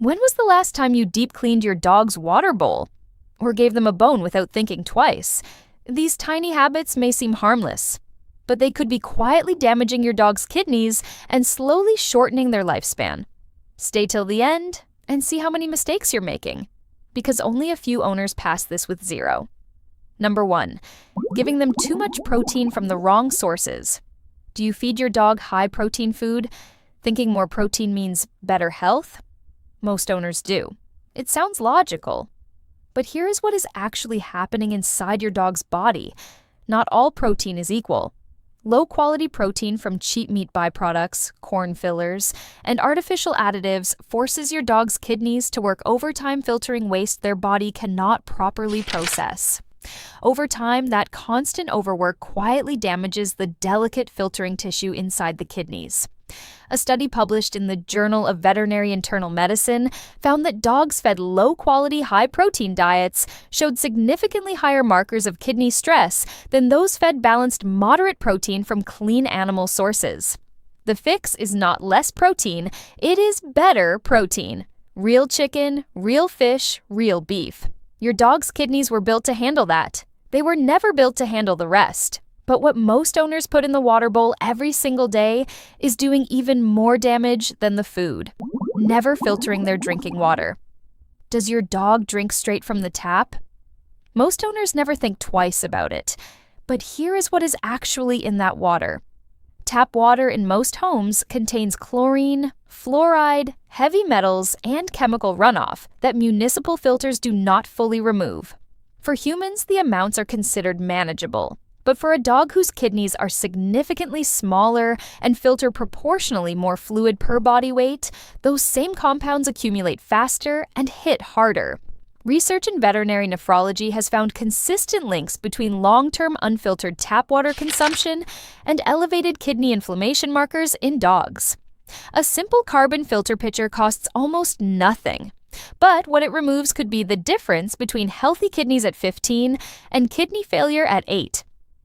When was the last time you deep cleaned your dog's water bowl? Or gave them a bone without thinking twice? These tiny habits may seem harmless, but they could be quietly damaging your dog's kidneys and slowly shortening their lifespan. Stay till the end and see how many mistakes you're making, because only a few owners pass this with zero. Number 1, giving them too much protein from the wrong sources. Do you feed your dog high-protein food, thinking more protein means better health? Most owners do. It sounds logical. But here is what is actually happening inside your dog's body. Not all protein is equal. Low-quality protein from cheap meat byproducts, corn fillers, and artificial additives forces your dog's kidneys to work overtime filtering waste their body cannot properly process. Over time, that constant overwork quietly damages the delicate filtering tissue inside the kidneys. A study published in the Journal of Veterinary Internal Medicine found that dogs fed low-quality, high-protein diets showed significantly higher markers of kidney stress than those fed balanced, moderate protein from clean animal sources. The fix is not less protein, it is better protein. Real chicken, real fish, real beef. Your dog's kidneys were built to handle that. They were never built to handle the rest. But what most owners put in the water bowl every single day is doing even more damage than the food, never filtering their drinking water. Does your dog drink straight from the tap? Most owners never think twice about it, but here is what is actually in that water. Tap water in most homes contains chlorine, fluoride, heavy metals, and chemical runoff that municipal filters do not fully remove. For humans, the amounts are considered manageable. But for a dog whose kidneys are significantly smaller and filter proportionally more fluid per body weight, those same compounds accumulate faster and hit harder. Research in veterinary nephrology has found consistent links between long-term unfiltered tap water consumption and elevated kidney inflammation markers in dogs. A simple carbon filter pitcher costs almost nothing. But what it removes could be the difference between healthy kidneys at 15 and kidney failure at 8.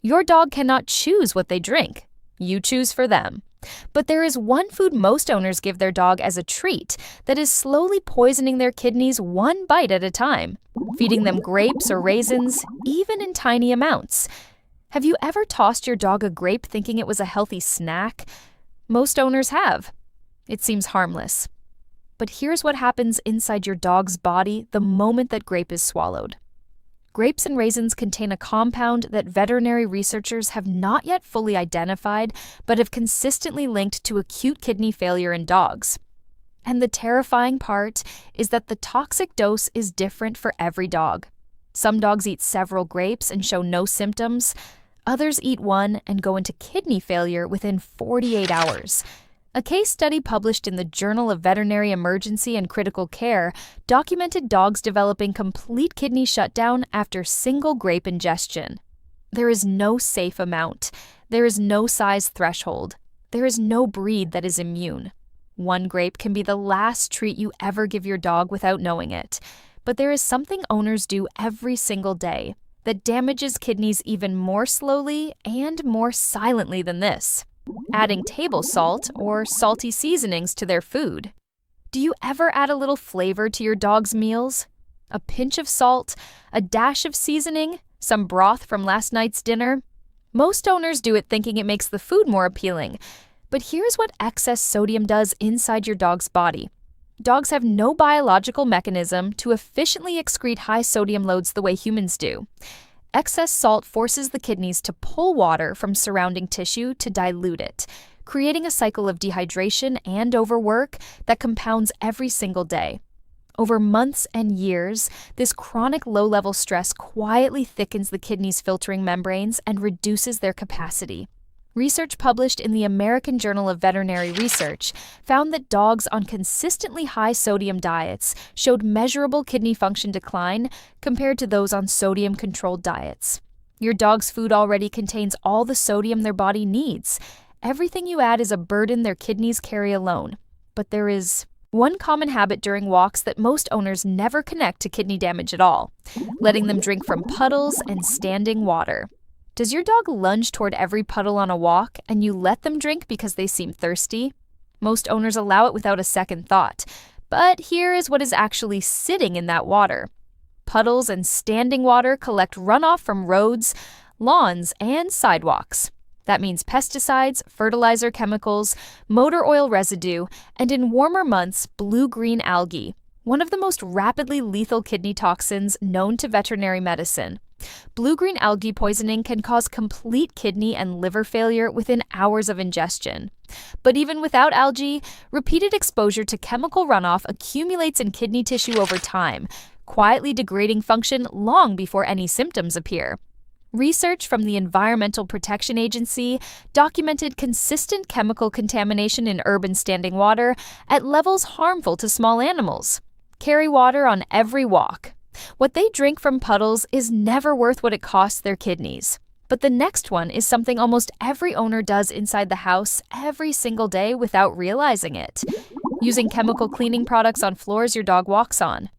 Your dog cannot choose what they drink. You choose for them. But there is one food most owners give their dog as a treat that is slowly poisoning their kidneys one bite at a time, feeding them grapes or raisins, even in tiny amounts. Have you ever tossed your dog a grape thinking it was a healthy snack? Most owners have. It seems harmless. But here's what happens inside your dog's body the moment that grape is swallowed. Grapes and raisins contain a compound that veterinary researchers have not yet fully identified, but have consistently linked to acute kidney failure in dogs. And the terrifying part is that the toxic dose is different for every dog. Some dogs eat several grapes and show no symptoms. Others eat one and go into kidney failure within 48 hours. A case study published in the Journal of Veterinary Emergency and Critical Care documented dogs developing complete kidney shutdown after single grape ingestion. There is no safe amount. There is no size threshold. There is no breed that is immune. One grape can be the last treat you ever give your dog without knowing it. But there is something owners do every single day that damages kidneys even more slowly and more silently than this. Adding table salt or salty seasonings to their food. Do you ever add a little flavor to your dog's meals? A pinch of salt, a dash of seasoning, some broth from last night's dinner? Most owners do it thinking it makes the food more appealing, but here's what excess sodium does inside your dog's body. Dogs have no biological mechanism to efficiently excrete high sodium loads the way humans do. Excess salt forces the kidneys to pull water from surrounding tissue to dilute it, creating a cycle of dehydration and overwork that compounds every single day. Over months and years, this chronic low-level stress quietly thickens the kidney's filtering membranes and reduces their capacity. Research published in the American Journal of Veterinary Research found that dogs on consistently high sodium diets showed measurable kidney function decline compared to those on sodium-controlled diets. Your dog's food already contains all the sodium their body needs. Everything you add is a burden their kidneys carry alone. But there is one common habit during walks that most owners never connect to kidney damage at all: letting them drink from puddles and standing water. Does your dog lunge toward every puddle on a walk and you let them drink because they seem thirsty? Most owners allow it without a second thought, But here is what is actually sitting in that water. Puddles and standing water collect runoff from roads, lawns, and sidewalks. That means pesticides, fertilizer chemicals, motor oil residue, and in warmer months, blue-green algae, one of the most rapidly lethal kidney toxins known to veterinary medicine. Blue-green algae poisoning can cause complete kidney and liver failure within hours of ingestion. But even without algae, repeated exposure to chemical runoff accumulates in kidney tissue over time, quietly degrading function long before any symptoms appear. Research from the Environmental Protection Agency documented consistent chemical contamination in urban standing water at levels harmful to small animals. Carry water on every walk. What they drink from puddles is never worth what it costs their kidneys. But the next one is something almost every owner does inside the house every single day without realizing it. Using chemical cleaning products on floors your dog walks on.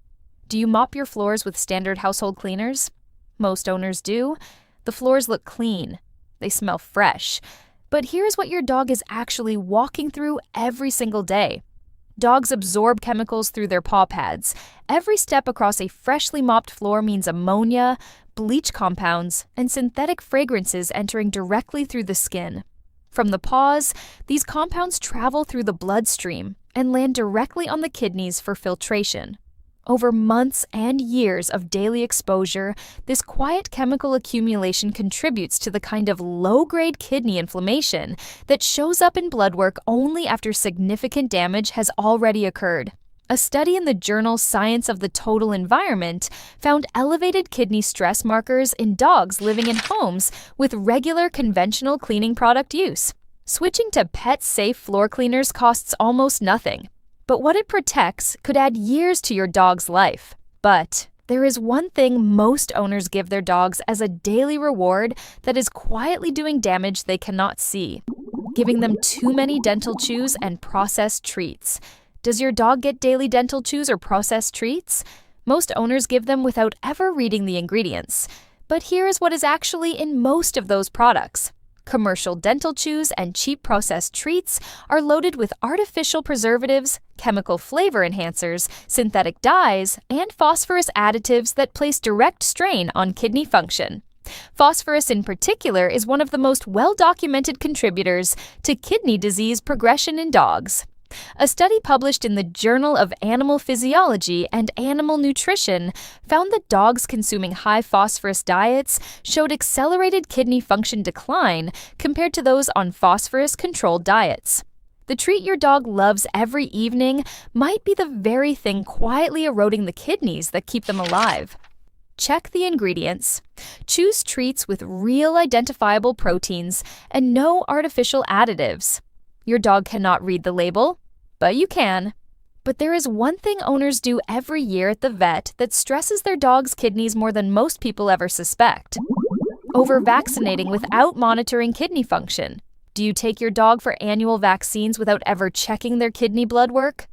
Do you mop your floors with standard household cleaners? Most owners do. The floors look clean. They smell fresh. But here's what your dog is actually walking through every single day. Dogs absorb chemicals through their paw pads. Every step across a freshly mopped floor means ammonia, bleach compounds, and synthetic fragrances entering directly through the skin. From the paws, these compounds travel through the bloodstream and land directly on the kidneys for filtration. Over months and years of daily exposure, this quiet chemical accumulation contributes to the kind of low-grade kidney inflammation that shows up in blood work only after significant damage has already occurred. A study in the journal Science of the Total Environment found elevated kidney stress markers in dogs living in homes with regular conventional cleaning product use. Switching to pet-safe floor cleaners costs almost nothing. But what it protects could add years to your dog's life. But there is one thing most owners give their dogs as a daily reward that is quietly doing damage they cannot see. Giving them too many dental chews and processed treats. Does your dog get daily dental chews or processed treats? Most owners give them without ever reading the ingredients. But here is what is actually in most of those products. Commercial dental chews and cheap processed treats are loaded with artificial preservatives, chemical flavor enhancers, synthetic dyes, and phosphorus additives that place direct strain on kidney function. Phosphorus in particular is one of the most well-documented contributors to kidney disease progression in dogs. A study published in the Journal of Animal Physiology and Animal Nutrition found that dogs consuming high phosphorus diets showed accelerated kidney function decline compared to those on phosphorus-controlled diets. The treat your dog loves every evening might be the very thing quietly eroding the kidneys that keep them alive. Check the ingredients. Choose treats with real identifiable proteins and no artificial additives. Your dog cannot read the label, but you can. But there is one thing owners do every year at the vet that stresses their dog's kidneys more than most people ever suspect. Over-vaccinating without monitoring kidney function. Do you take your dog for annual vaccines without ever checking their kidney blood work?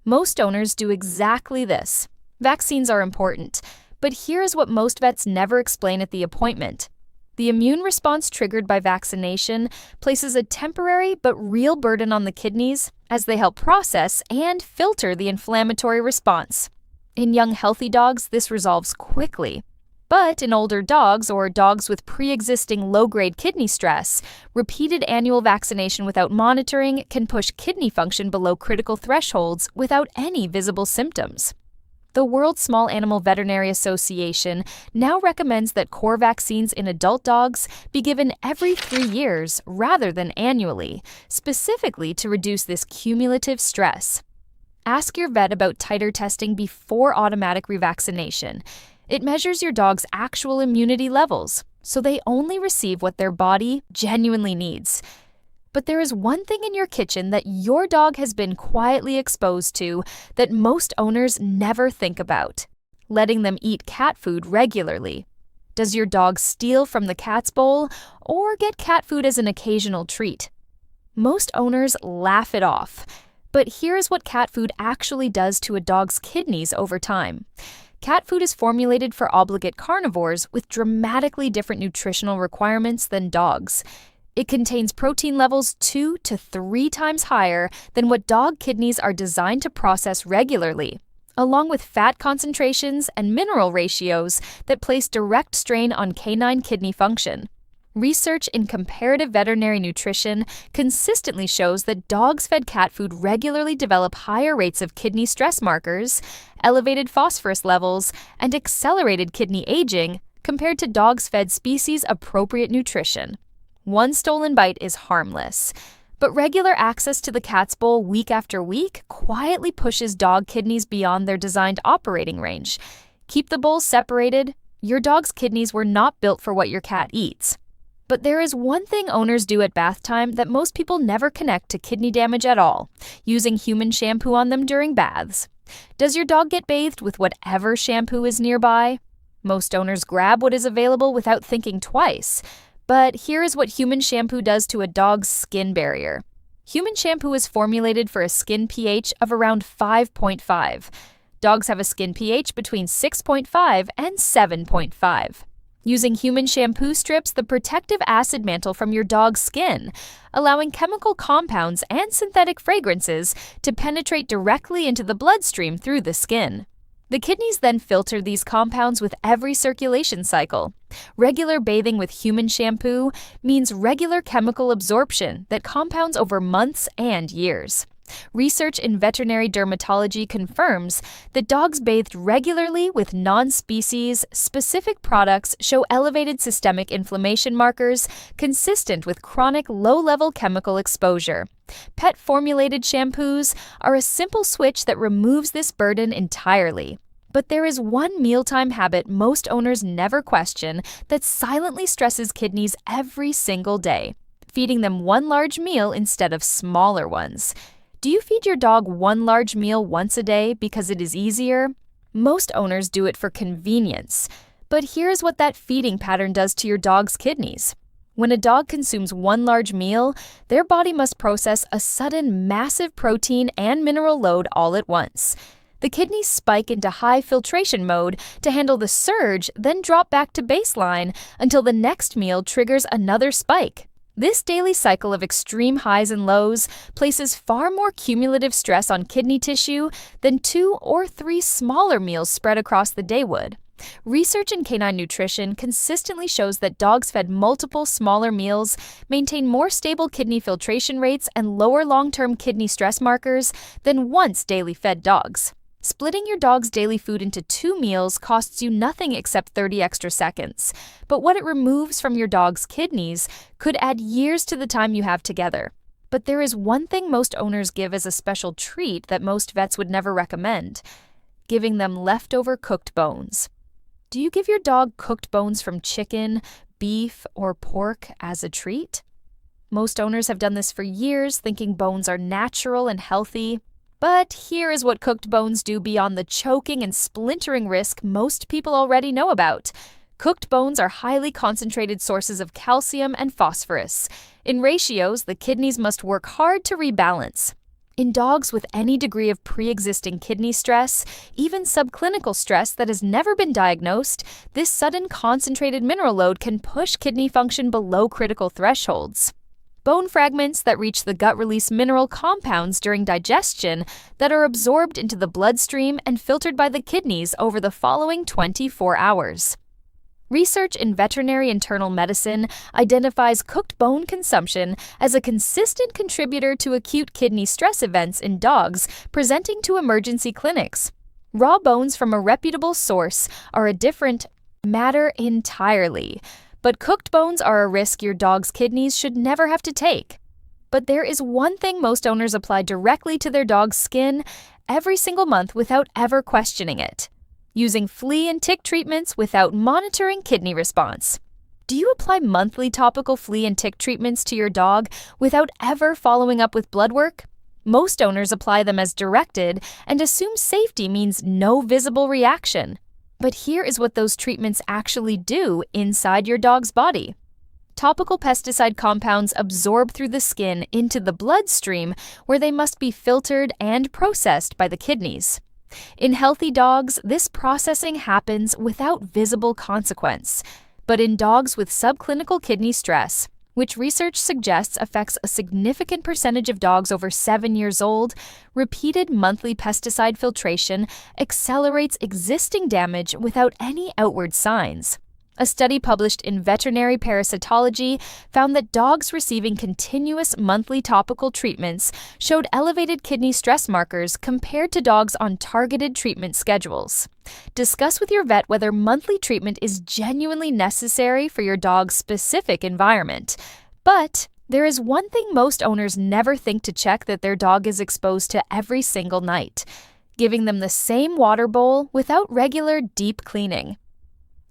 Most owners do exactly this. Vaccines are important, but here's what most vets never explain at the appointment. The immune response triggered by vaccination places a temporary but real burden on the kidneys as they help process and filter the inflammatory response. In young healthy dogs, this resolves quickly. But in older dogs or dogs with pre-existing low-grade kidney stress, repeated annual vaccination without monitoring can push kidney function below critical thresholds without any visible symptoms. The World Small Animal Veterinary Association now recommends that core vaccines in adult dogs be given every 3 years rather than annually, specifically to reduce this cumulative stress. Ask your vet about titer testing before automatic revaccination. It measures your dog's actual immunity levels, so they only receive what their body genuinely needs. But there is one thing in your kitchen that your dog has been quietly exposed to that most owners never think about: letting them eat cat food regularly. Does your dog steal from the cat's bowl or get cat food as an occasional treat? Most owners laugh it off. But here's what cat food actually does to a dog's kidneys over time. Cat food is formulated for obligate carnivores with dramatically different nutritional requirements than dogs. It contains protein levels 2 to 3 times higher than what dog kidneys are designed to process regularly, along with fat concentrations and mineral ratios that place direct strain on canine kidney function. Research in comparative veterinary nutrition consistently shows that dogs fed cat food regularly develop higher rates of kidney stress markers, elevated phosphorus levels, and accelerated kidney aging compared to dogs fed species-appropriate nutrition. One stolen bite is harmless, but regular access to the cat's bowl week after week quietly pushes dog kidneys beyond their designed operating range. Keep the bowls separated. Your dog's kidneys were not built for what your cat eats. But there is one thing owners do at bath time that most people never connect to kidney damage at all: using human shampoo on them during baths. Does your dog get bathed with whatever shampoo is nearby? Most owners grab what is available without thinking twice. But here is what human shampoo does to a dog's skin barrier. Human shampoo is formulated for a skin pH of around 5.5. Dogs have a skin pH between 6.5 and 7.5. Using human shampoo strips the protective acid mantle from your dog's skin, allowing chemical compounds and synthetic fragrances to penetrate directly into the bloodstream through the skin. The kidneys then filter these compounds with every circulation cycle. Regular bathing with human shampoo means regular chemical absorption that compounds over months and years. Research in veterinary dermatology confirms that dogs bathed regularly with non-species specific products show elevated systemic inflammation markers consistent with chronic low-level chemical exposure. Pet-formulated shampoos are a simple switch that removes this burden entirely. But there is one mealtime habit most owners never question that silently stresses kidneys every single day: feeding them one large meal instead of smaller ones. Do you feed your dog one large meal once a day because it is easier? Most owners do it for convenience. But here's what that feeding pattern does to your dog's kidneys. When a dog consumes one large meal, their body must process a sudden massive protein and mineral load all at once. The kidneys spike into high filtration mode to handle the surge, then drop back to baseline until the next meal triggers another spike. This daily cycle of extreme highs and lows places far more cumulative stress on kidney tissue than 2 or 3 smaller meals spread across the day would. Research in canine nutrition consistently shows that dogs fed multiple smaller meals maintain more stable kidney filtration rates and lower long-term kidney stress markers than once daily fed dogs. Splitting your dog's daily food into 2 meals costs you nothing except 30 extra seconds, but what it removes from your dog's kidneys could add years to the time you have together. But there is one thing most owners give as a special treat that most vets would never recommend: giving them leftover cooked bones. Do you give your dog cooked bones from chicken, beef, or pork as a treat? Most owners have done this for years, thinking bones are natural and healthy. But here is what cooked bones do beyond the choking and splintering risk most people already know about. Cooked bones are highly concentrated sources of calcium and phosphorus. In ratios the kidneys must work hard to rebalance. In dogs with any degree of pre-existing kidney stress, even subclinical stress that has never been diagnosed, this sudden concentrated mineral load can push kidney function below critical thresholds. Bone fragments that reach the gut release mineral compounds during digestion that are absorbed into the bloodstream and filtered by the kidneys over the following 24 hours. Research in veterinary internal medicine identifies cooked bone consumption as a consistent contributor to acute kidney stress events in dogs presenting to emergency clinics. Raw bones from a reputable source are a different matter entirely. But cooked bones are a risk your dog's kidneys should never have to take. But there is one thing most owners apply directly to their dog's skin every single month without ever questioning it: using flea and tick treatments without monitoring kidney response. Do you apply monthly topical flea and tick treatments to your dog without ever following up with blood work? Most owners apply them as directed and assume safety means no visible reaction. But here is what those treatments actually do inside your dog's body. Topical pesticide compounds absorb through the skin into the bloodstream, where they must be filtered and processed by the kidneys. In healthy dogs, this processing happens without visible consequence. But in dogs with subclinical kidney stress, which research suggests affects a significant percentage of dogs over 7 years old, repeated monthly pesticide filtration accelerates existing damage without any outward signs. A study published in Veterinary Parasitology found that dogs receiving continuous monthly topical treatments showed elevated kidney stress markers compared to dogs on targeted treatment schedules. Discuss with your vet whether monthly treatment is genuinely necessary for your dog's specific environment. But there is one thing most owners never think to check that their dog is exposed to every single night: giving them the same water bowl without regular deep cleaning.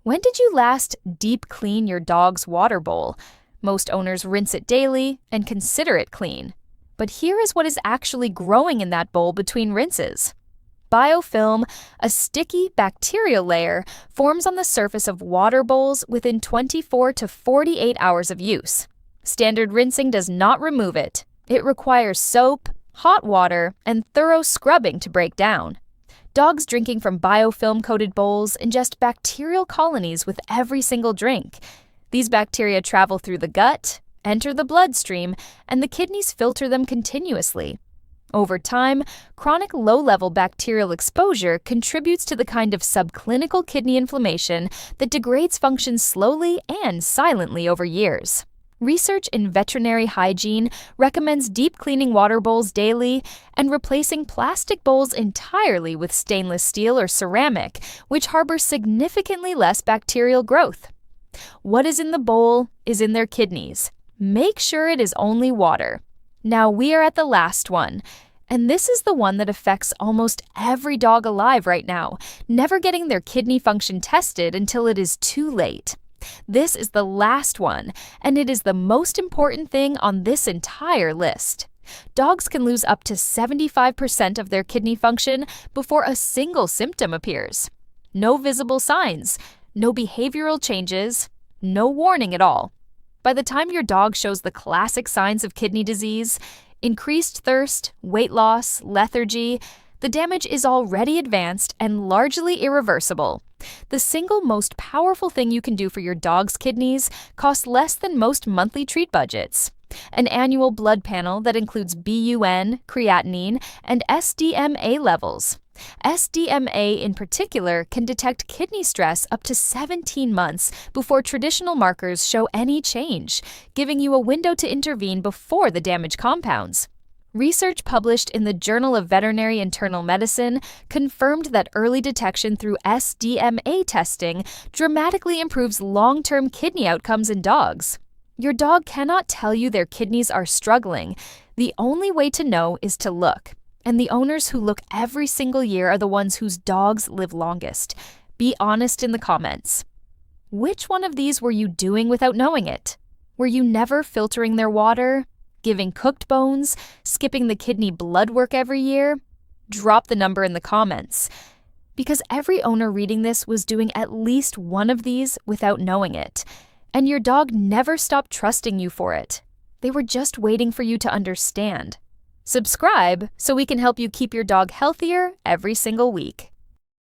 When did you last deep clean your dog's water bowl? Most owners rinse it daily and consider it clean. But here is what is actually growing in that bowl between rinses. Biofilm, a sticky bacterial layer, forms on the surface of water bowls within 24 to 48 hours of use. Standard rinsing does not remove it. It requires soap, hot water, and thorough scrubbing to break down. Dogs drinking from biofilm-coated bowls ingest bacterial colonies with every single drink. These bacteria travel through the gut, enter the bloodstream, and the kidneys filter them continuously. Over time, chronic low-level bacterial exposure contributes to the kind of subclinical kidney inflammation that degrades function slowly and silently over years. Research in veterinary hygiene recommends deep cleaning water bowls daily and replacing plastic bowls entirely with stainless steel or ceramic, which harbor significantly less bacterial growth. What is in the bowl is in their kidneys. Make sure it is only water. Now we are at the last one, and this is the one that affects almost every dog alive right now, never getting their kidney function tested until it is too late. This is the last one, and it is the most important thing on this entire list. Dogs can lose up to 75% of their kidney function before a single symptom appears. No visible signs, no behavioral changes, no warning at all. By the time your dog shows the classic signs of kidney disease, increased thirst, weight loss, lethargy, the damage is already advanced and largely irreversible. The single most powerful thing you can do for your dog's kidneys costs less than most monthly treat budgets. An annual blood panel that includes BUN, creatinine, and SDMA levels. SDMA in particular can detect kidney stress up to 17 months before traditional markers show any change, giving you a window to intervene before the damage compounds. Research published in the Journal of Veterinary Internal Medicine confirmed that early detection through SDMA testing dramatically improves long-term kidney outcomes in dogs. Your dog cannot tell you their kidneys are struggling. The only way to know is to look. And the owners who look every single year are the ones whose dogs live longest. Be honest in the comments. Which one of these were you doing without knowing it? Were you never filtering their water? Giving cooked bones, skipping the kidney blood work every year? Drop the number in the comments. Because every owner reading this was doing at least one of these without knowing it. And your dog never stopped trusting you for it. They were just waiting for you to understand. Subscribe so we can help you keep your dog healthier every single week.